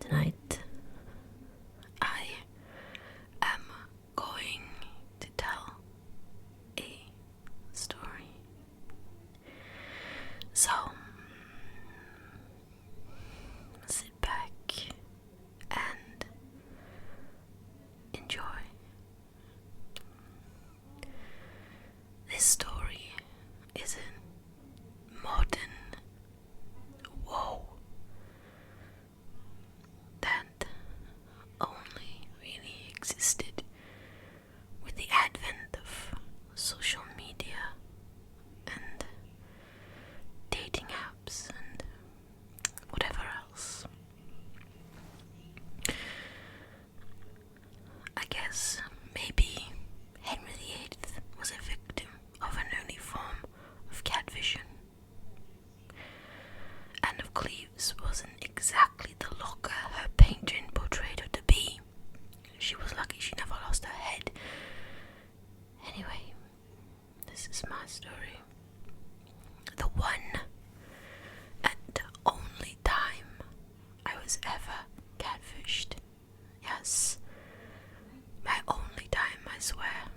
Tonight, I am going to tell a story. So, sit back and enjoy. This story is a modern woe that only really existed with the advent of social media and dating apps and whatever else. I guess maybe Henry VIII was a victim of an early form of catfishing. Anne of Cleves wasn't exactly the locker her patron portrayed her to be. She was lucky she never lost her head. Anyway, this is my story. The one and only time I was ever catfished. Yes, my only time, I swear.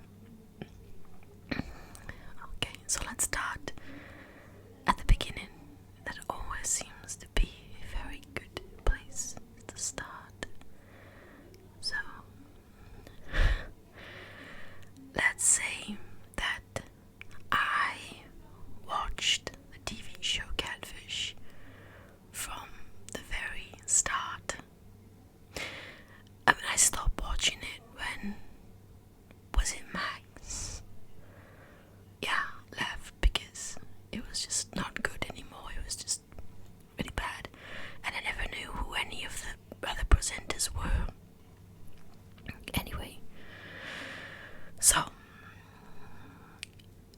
Okay, so let's start at the beginning. That always seems to be a very good place to start. So, let's say that I watched the TV show Catfish from the very start. I mean, I stopped watching it when, was it Max? Yeah, left because it was just not good anymore. It was just really bad. And I never knew who any of the other presenters were. Anyway, so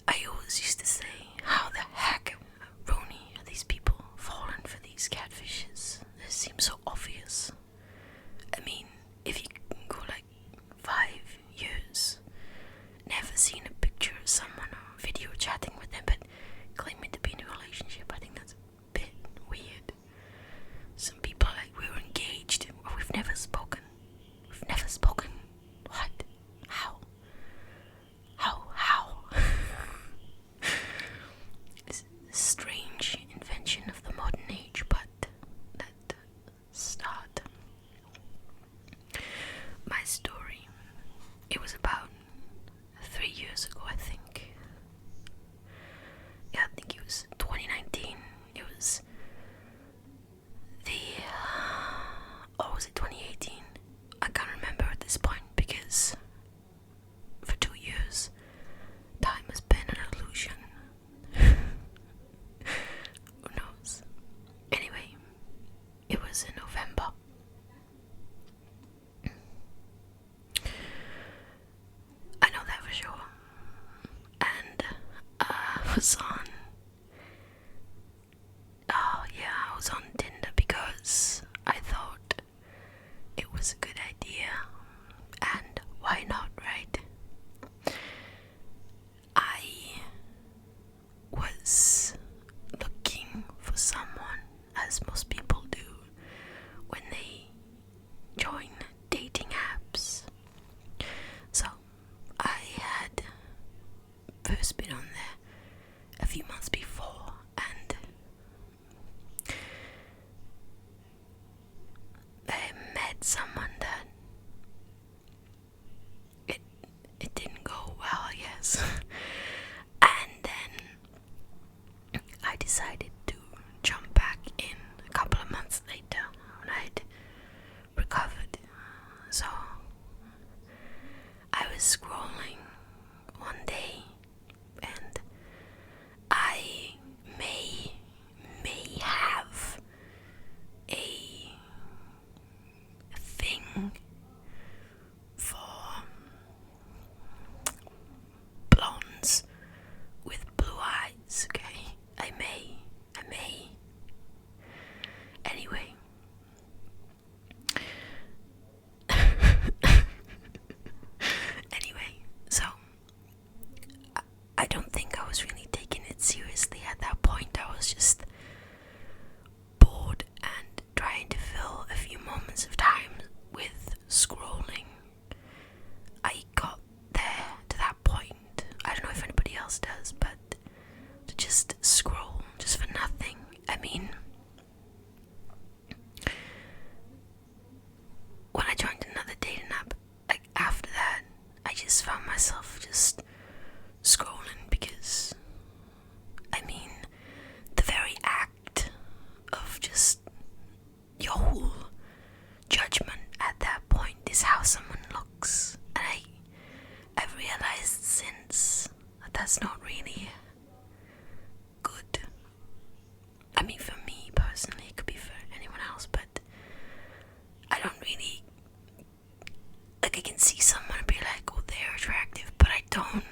I always used to say, how the heck, Rooney, are these people falling for these catfishes? It seems so obvious. I mean, if you can go like 5 years, never seen a picture of someone or video chatting with them, but claiming to be in a relationship, I think that's a bit weird. Some people are like, we were engaged, or we've never spoken. We've never spoken. What? How? It's a strange invention of the modern age, but let's start. My story, it was about 3 years ago, I think. Yeah, I think it was 2019. It was or was it 2018? I can't remember at this point because for 2 years, time has been an illusion. Who knows? Anyway, it was in November. I know that for sure. And I was on Tinder because I thought it was a good idea. And why not, right? I was looking for someone, as most people do when they join dating apps. So I had first been on there a few months before, and I met someone that it didn't go well, I guess. And then I decided to jump back in a couple of months later when I'd recovered. So I was scrolling one day and I may have a thing for blondes with blue eyes, okay? I may. Anyway. So I don't think I was really taking it seriously at that point. I was just bored and trying to fill a few moments like I can see someone and be like, oh, they're attractive, but I don't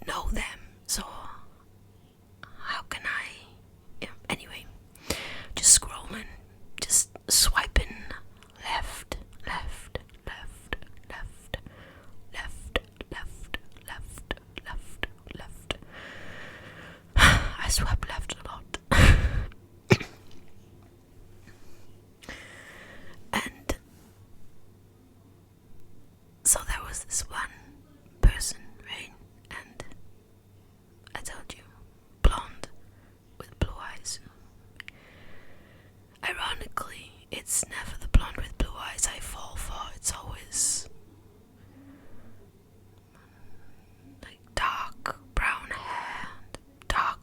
know them, so how can I? Yeah, anyway, just scrolling, just swiping left, left, left, left, left, left, left, left, left. I swipe left a lot. And so there was this one person, right? And I told you, blonde with blue eyes. Ironically, it's never the blonde with blue eyes I fall for. It's always like dark brown hair, dark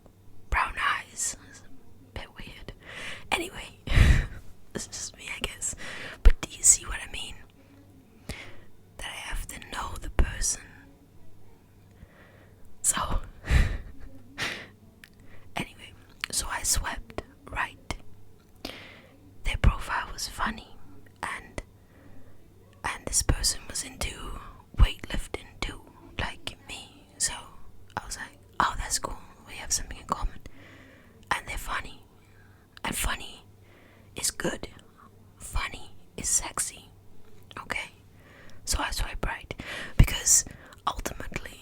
brown eyes. It's a bit weird. Anyway, this is just me, I guess. But do you see what I mean? That I have to know the person. So, anyway, so I swept right. Their profile was funny, and this person was into weightlifting too, like me. So I was like, oh, that's cool. We have something in common, and they're funny, and funny is good. Funny is sexy. Okay, so I swipe right because ultimately,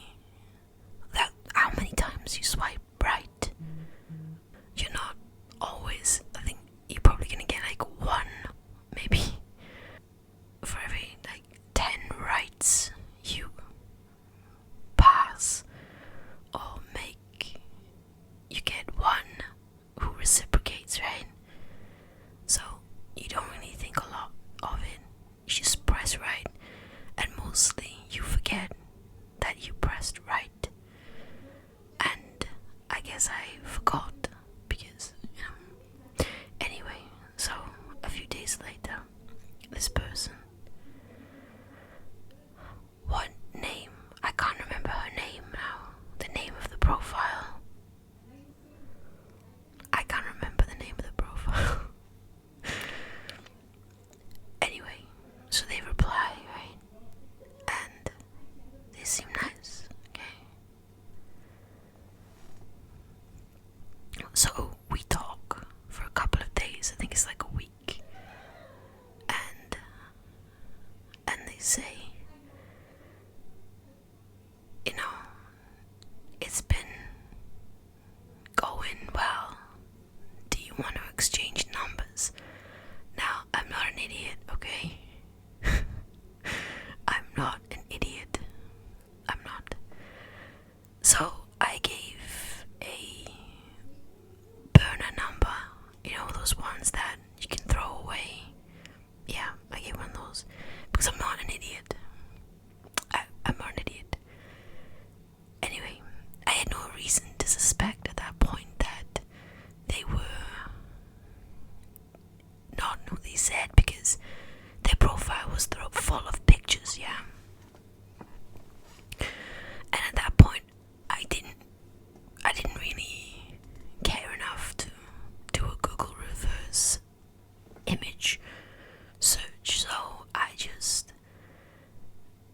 that how many times you swipe right, you're not always. I think you're probably gonna get like one, maybe, for every like 10 rights you pass or make. You get one who reciprocates, right? So you don't really think a lot of it. You just press right, and mostly you forget that you pressed right. And I guess I forgot because, Anyway, so a few days later, this person, what name? I can't remember her name now. The name of the profile. I can't remember the name of the profile. Anyway, so they reply, right? And they seem nice, okay? So we talk for a couple of days. I think it's like a week. And they say, it's been going well. Do you want to exchange numbers? Now, I'm not an idiot, okay? I'm not an idiot. I'm not. So I gave a burner number, those ones that you can throw away. Yeah, I gave one of those because I'm not an idiot. I'm not an idiot. Anyway, I had no reason to suspect at that point that they were not who they said because their profile was full of pictures, yeah. And at that point, I didn't really care enough to do a Google reverse image search, so I just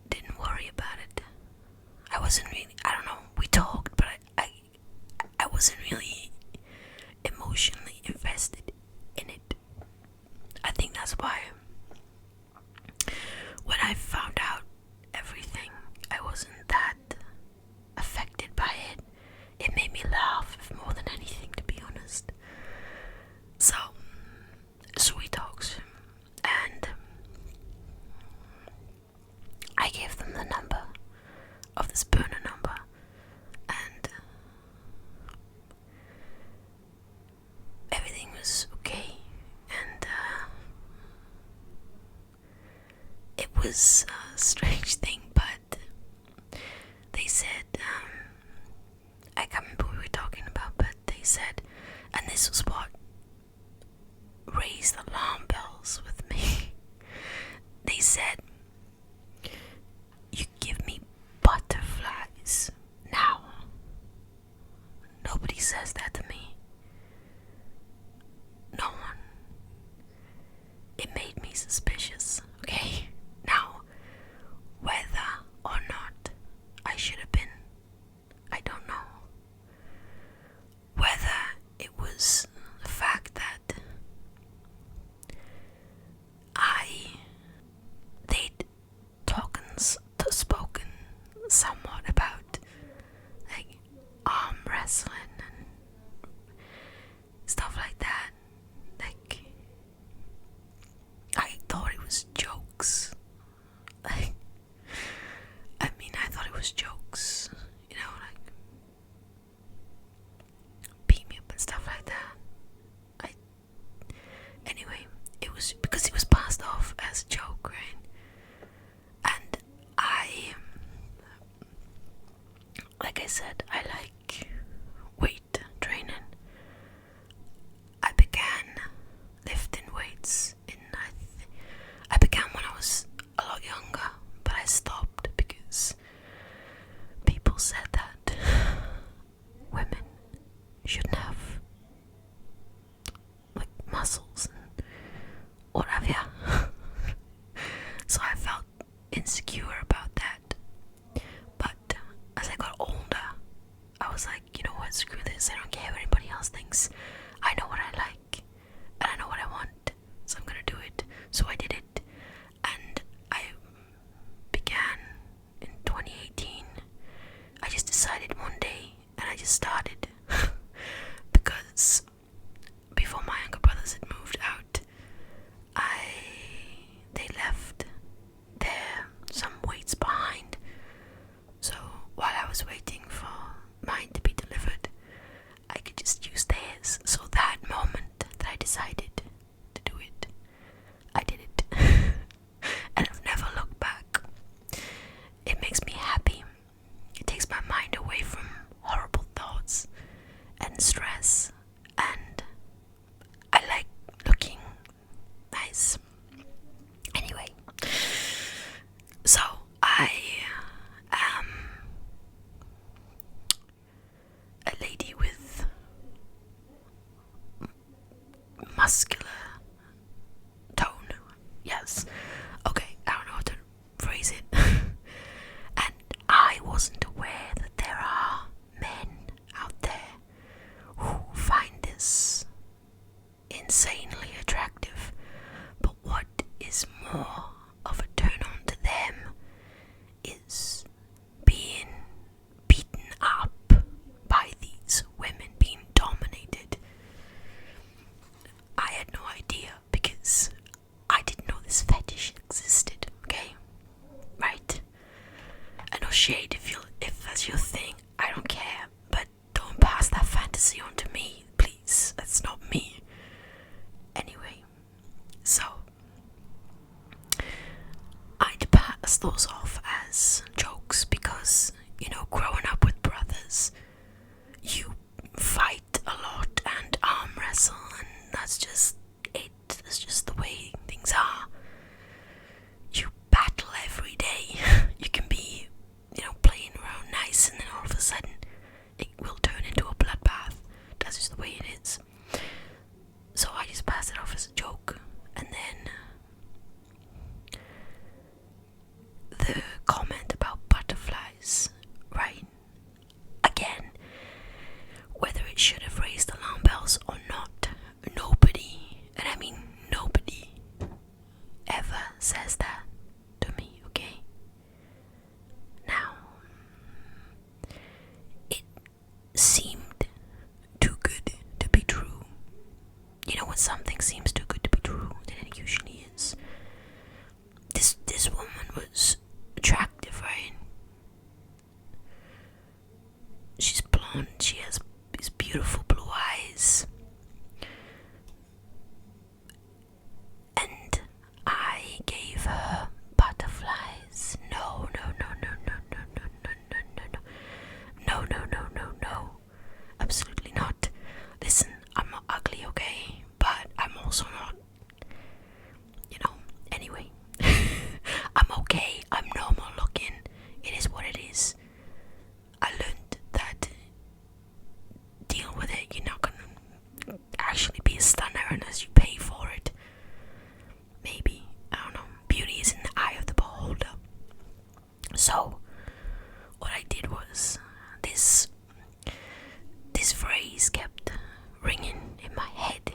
didn't worry about it. I wasn't really, I don't know, we talked, but I wasn't really emotionally invested in it. I think that's why when I found out everything, I wasn't that affected by it. It made me laugh more than anything, to be honest. So we talked, and I gave them the number of this burner number, and everything was okay, and it was a strange thing, but they said, I can't remember what we were talking about, but they said, and this was what raised alarm bells with me. They said, you give me butterflies now. Nobody says that to me. No one. It made me suspicious, okay? Now, was because it was passed off as a joke, right? And like I said, I like weight training. I began lifting weights I began when I was a lot younger, but I stopped because people said that women shouldn't have like muscles and what have ya. So I felt insecure about that. But as I got older, I was like, you know what, screw this, I don't care what anybody else thinks. I know what I like, and I know what I want, so I'm gonna do it. So I did it, and I began in 2018. I just decided one day, and I just started, because before my younger brothers had moved out, they left some weights behind. So while I was waiting for mine to be delivered, I could just use theirs. So that moment that I decided to do it, I did it. And I've never looked back. It makes me happy. It takes my mind away from horrible thoughts and stress, and I like looking nice. Anyway, so I am a lady with muscular tone. Yes. Okay, I don't know how to phrase it. And I wasn't aware that there are men out there who find this insanely attractive. But what is more of a turn on to them is being beaten up by these women, being dominated. I had no idea because I didn't know this fetish existed, okay? Right? I know shade if that's your thing, I don't care, but don't pass that fantasy on to me, please. That's not me. Anyway, so I'd pass those off as jokes because, you know, growing up with brothers, you fight a lot and arm wrestle, and that's just it. That's just the way things are. You battle every day. You can be, you know, playing around nice, and then all of a sudden it will turn into a bloodbath. That's just the way it is. So I just pass it off as a joke, and then the comment about butterflies, right? Again, whether it should have raised alarm bells or not, nobody, and I mean nobody, ever says that to me, okay? Now, it seemed too good to be true. You know, when something seems too good to be true, then it usually is. This woman was attractive, right? She's blonde, she has these beautiful blue eyes. And I gave her butterflies. No. Absolutely not. Listen, I'm not ugly, okay? But I'm also not, you know, anyway. I'm okay, I'm normal looking. It is what it is. I learned that deal with it. You're not gonna actually be a stunner unless you pay for it. Maybe. I don't know. Beauty is in the eye of the beholder. So, what I did was, this phrase kept ringing in my head.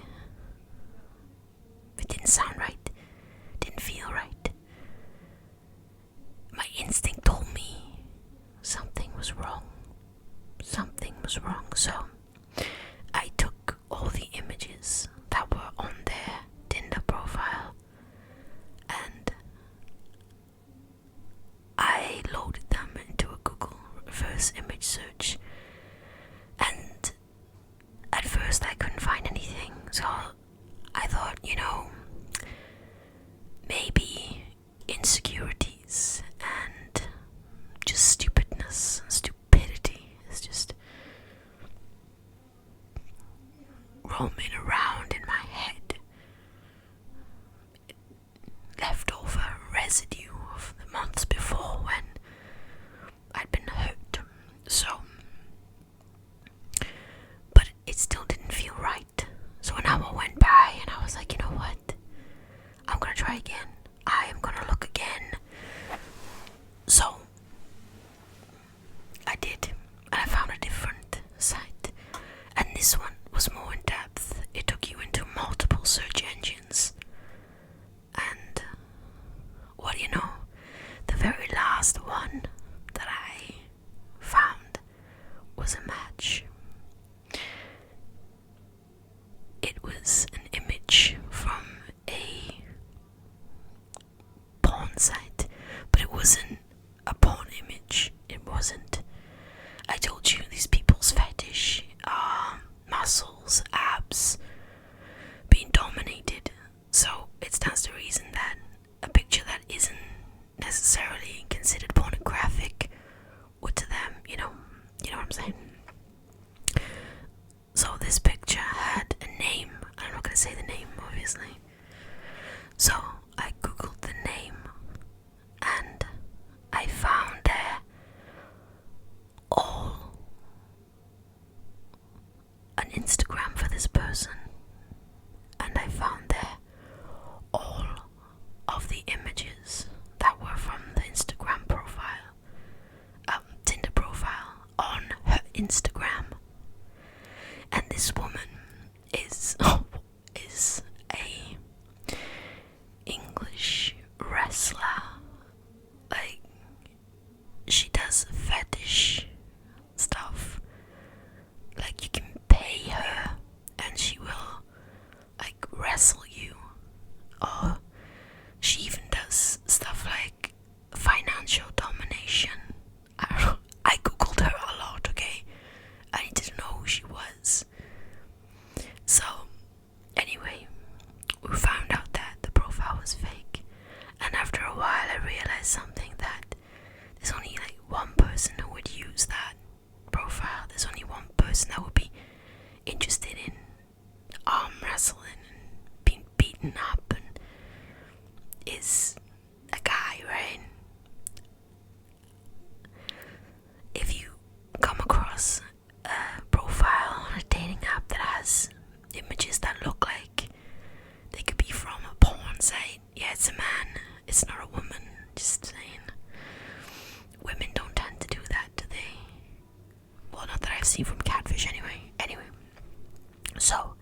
It didn't sound right. Didn't feel right. My instinct told me something was wrong. Something was wrong. So I took all the images that were on their Tinder profile and I loaded them into a Google reverse image search. And at first I couldn't find anything, so I thought, you know, try again. I am gonna look again. So I did, and I found a different site. And this one was more in depth. It took you into multiple search engines. And what do you know? The very last one that I found was a match. It was an image from a porn site, but it wasn't a porn image. It wasn't. I told you these people's fetish are muscles, abs, being dominated. So it stands to reason that a picture that isn't necessarily considered pornographic would to them, you know what I'm saying? So this picture had a name. I'm not gonna say the name, obviously. So I googled the name and I found there all an Instagram for this person, and I found there all of the images that were from the Instagram profile, Tinder profile on her Instagram. And this woman is a English wrestler. Like, she does fetish stuff. Like, you can pay her and she will like wrestle you. Or she even does stuff like financial domination. I don't know. I googled her a lot, okay? I didn't know who she was. So, anyway, we found out that the profile was fake. And after a while I realized something, that there's only like one person who would use that profile. There's only one person that would be interested in arm wrestling and being beaten up, and is a guy, right? If you come across a profile on a dating app that has images that look like they could be from a porn site, yeah, it's a man, it's not a woman. Just saying. Women don't tend to do that, do they? Well, not that I've seen from Catfish anyway. So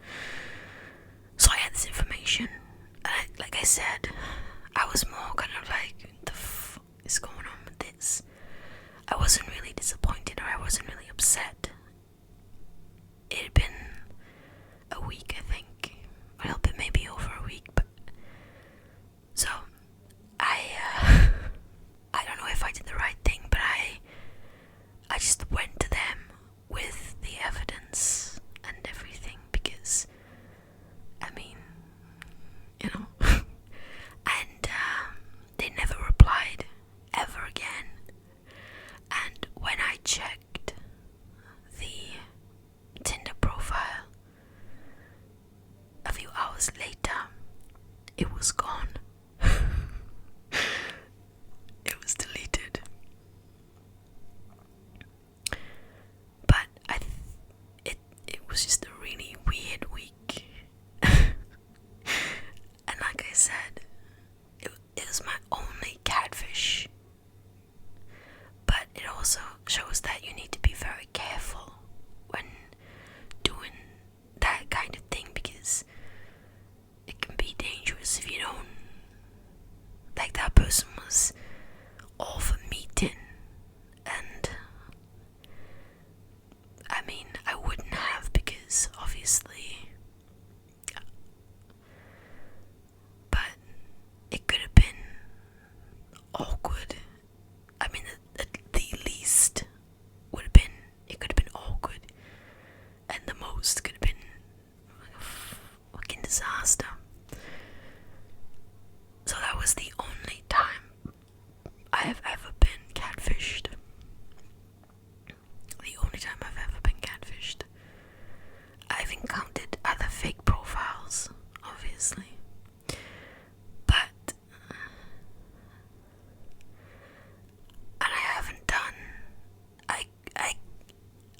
I had this information, and like I said, I was more kind of like, the f is going on with this? I wasn't really disappointed, or I wasn't really upset. It had been a week, I think, a little bit, maybe over a week, but so I don't know if I did the right thing, but I just went to them with the evidence and everything, because I mean, you know, and they never replied ever again. And when I checked the Tinder profile a few hours later, it was gone. It was deleted. But it was just a really weird week. And like I said, it was my only Catfish. But it also shows that you need to be very careful when doing that kind of thing, because it can be dangerous if you don't, like, that person was all for meeting, and I mean, I wouldn't have, because obviously, but it could have been awkward. I mean, the least would have been, it could have been awkward, and the most could have been a fucking disaster. So that was the only time I have ever been catfished. The only time I've ever been catfished. I've encountered other fake profiles, obviously, but and I haven't done.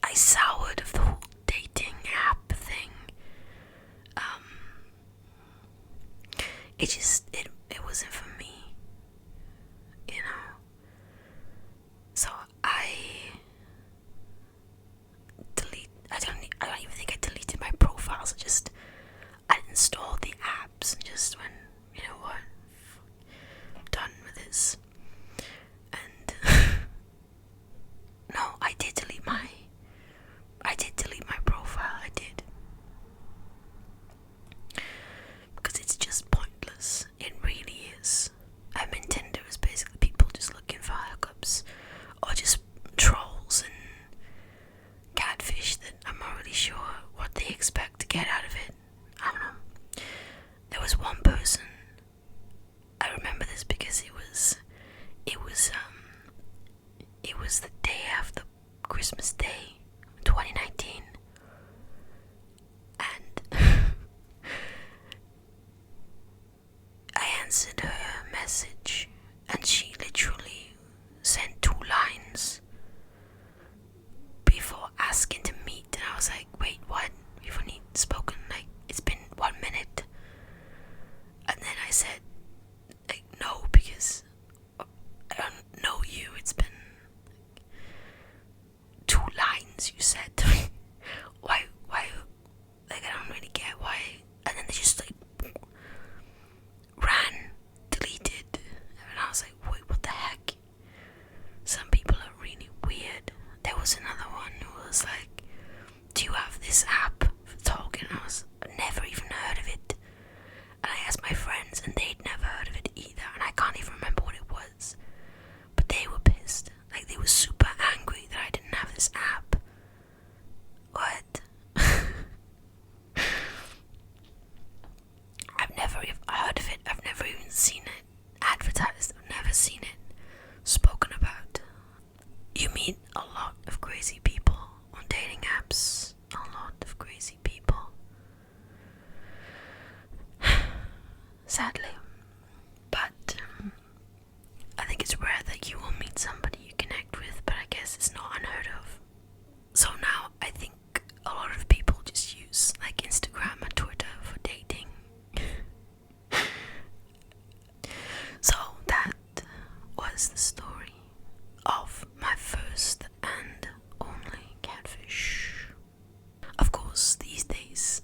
I soured of the whole dating app thing. It wasn't for me, you know. So I don't even think I deleted my profiles. I installed the apps and just went, you know what, I'm done with this. And no, I did delete my profile. I did, because it's just pointless. It really is. I mean, Tinder is basically people just looking for hookups, or just trolls and catfish that I'm not really sure what they expect to get out of it. I don't know. There was one person, I remember this because it was the day after Christmas Day 2019, and I answered her message and she literally sent 2 lines before asking to meet, and I was like, wait, what? We've only spoken, like, it's been 1 minute. And then I said, like, no, because I don't know you. It's been like 2 lines you said to me. Why, like, I don't really get why. And then they just, like, ran, deleted, and I was like, wait, what the heck? Some people are really weird. There was another one who was like, do you have this app for talking? And I never even heard of it. And I asked my friends and they'd never heard of it either, and I can't even remember what it was. But they were pissed. Like, they were super angry that I didn't have this app. What? I've never even heard of it. I've never even seen it advertised. I've never seen it spoken about. You meet a lot of crazy people on dating apps. A lot of crazy people. Sadly. But I think it's rare that you will meet somebody you connect with, but I guess it's not unheard of. So now I think a lot of people just use like Instagram and Twitter for dating. So that was the story of my first and only catfish. Of course, these days,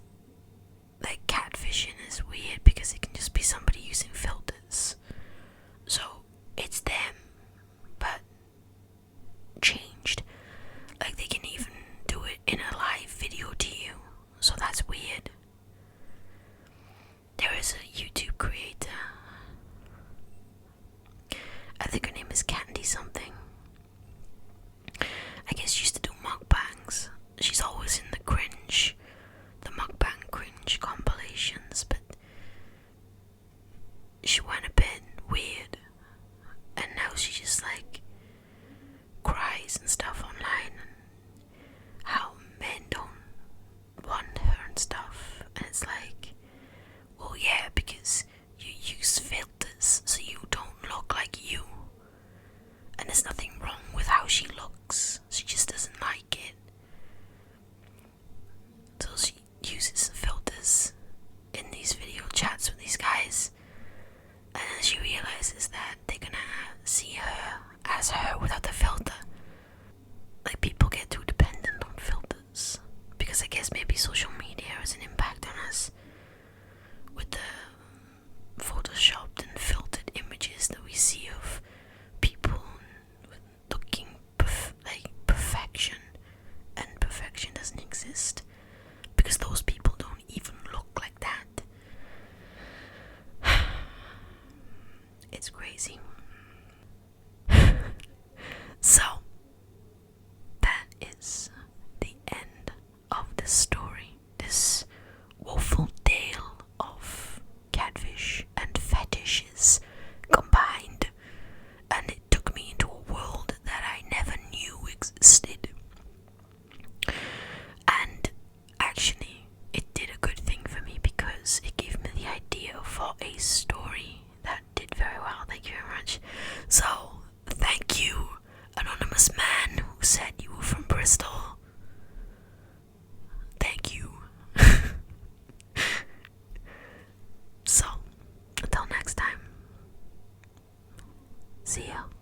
like, catfishing is weird because it can just be somebody using filters. So it's them, but changed. Like, they can even do it in a live video to you. So that's weird. There is a YouTube creator, I think her name is Candy something. I guess she used to do mukbangs. She's always in the mukbang cringe compilations, but she went a bit weird, and now she just like cries and stuff online, and how men don't want her and stuff, and it's like, well, yeah, because you use filters so you don't look like you, and there's nothing wrong with how she looks, she just doesn't like it. So she uses filters in these video chats with these guys, and then she realizes that they're gonna see her as her without the filter. Like, people get too dependent on filters, because I guess maybe social media has an impact on us with the photoshopped and filtered images that we see of people looking like perfection, and perfection doesn't exist because those people don't even look like that. It's crazy. So that is the end of this story, this woeful tale of catfish and fetishes combined, and it took me into a world that I never knew existed. And actually, it did a good thing for me because it gave me the idea for a story that did very well. Thank you very much. So, thank you, anonymous man who said you were from Bristol. See ya.